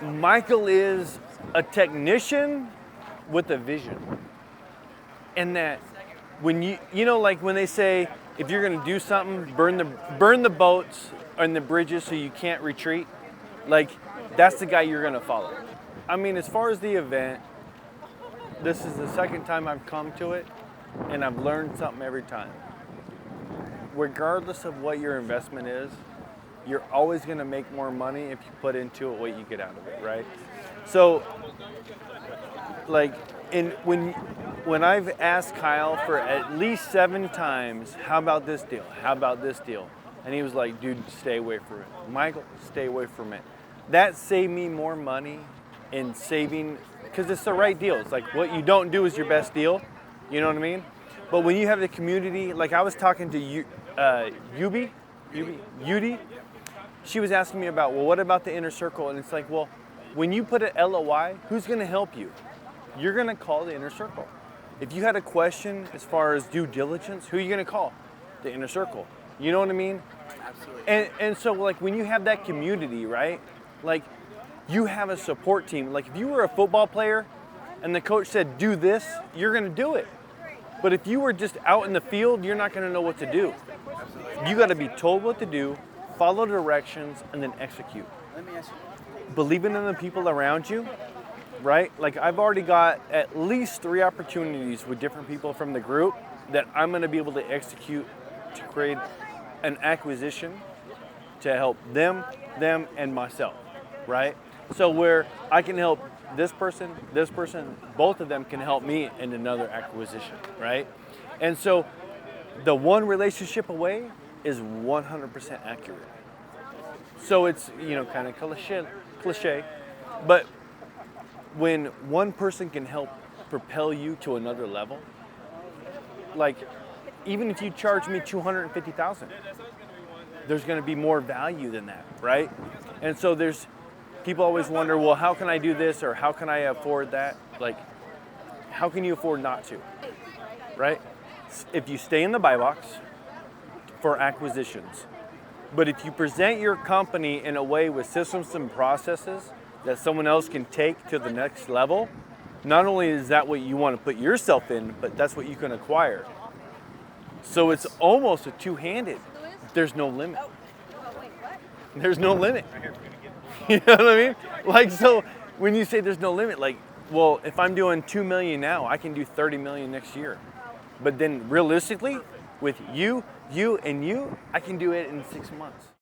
Michael is a technician with a vision. And that when like when they say, if you're gonna do something, burn the boats and the bridges so you can't retreat, like that's the guy you're gonna follow. I mean, as far as the event, this is the second time I've come to it, and I've learned something every time. Regardless of what your investment is, you're always gonna make more money if you put into it what you get out of it, right? So, like, when I've asked Kyle for at least 7 times, how about this deal? How about this deal? And he was like, dude, stay away from it. Michael, stay away from it. That saved me more money in saving, because it's the right deal. It's like what you don't do is your best deal. You know what I mean? But when you have the community, like I was talking to Yudi, she was asking me about, well, what about the inner circle? And it's like, well, when you put an LOI, who's gonna help you? You're gonna call the inner circle. If you had a question as far as due diligence, who are you gonna call? The inner circle. You know what I mean? Absolutely. And so like when you have that community, right? Like you have a support team. Like if you were a football player and the coach said, do this, you're gonna do it. But if you were just out in the field, you're not gonna know what to do. Absolutely. You gotta be told what to do, follow directions, and then execute. Let me ask you. Believing in the people around you, right? Like I've already got at least 3 opportunities with different people from the group that I'm gonna be able to execute to create an acquisition to help them, and myself, right? So where I can help this person, both of them can help me in another acquisition, right? And so the one relationship away is 100% accurate. So it's, kind of cliche, but when one person can help propel you to another level, like even if you charge me $250,000, there's going to be more value than that, right? And so people always wonder, well, how can I do this or how can I afford that? Like, how can you afford not to, right? If you stay in the buy box for acquisitions, but if you present your company in a way with systems and processes that someone else can take to the next level, not only is that what you want to put yourself in, but that's what you can acquire. So it's almost a two-handed. There's no limit. There's no limit. You know what I mean? Like, so when you say there's no limit, like, well, if I'm doing 2 million now, I can do 30 million next year. But then realistically, with you, I can do it in 6 months.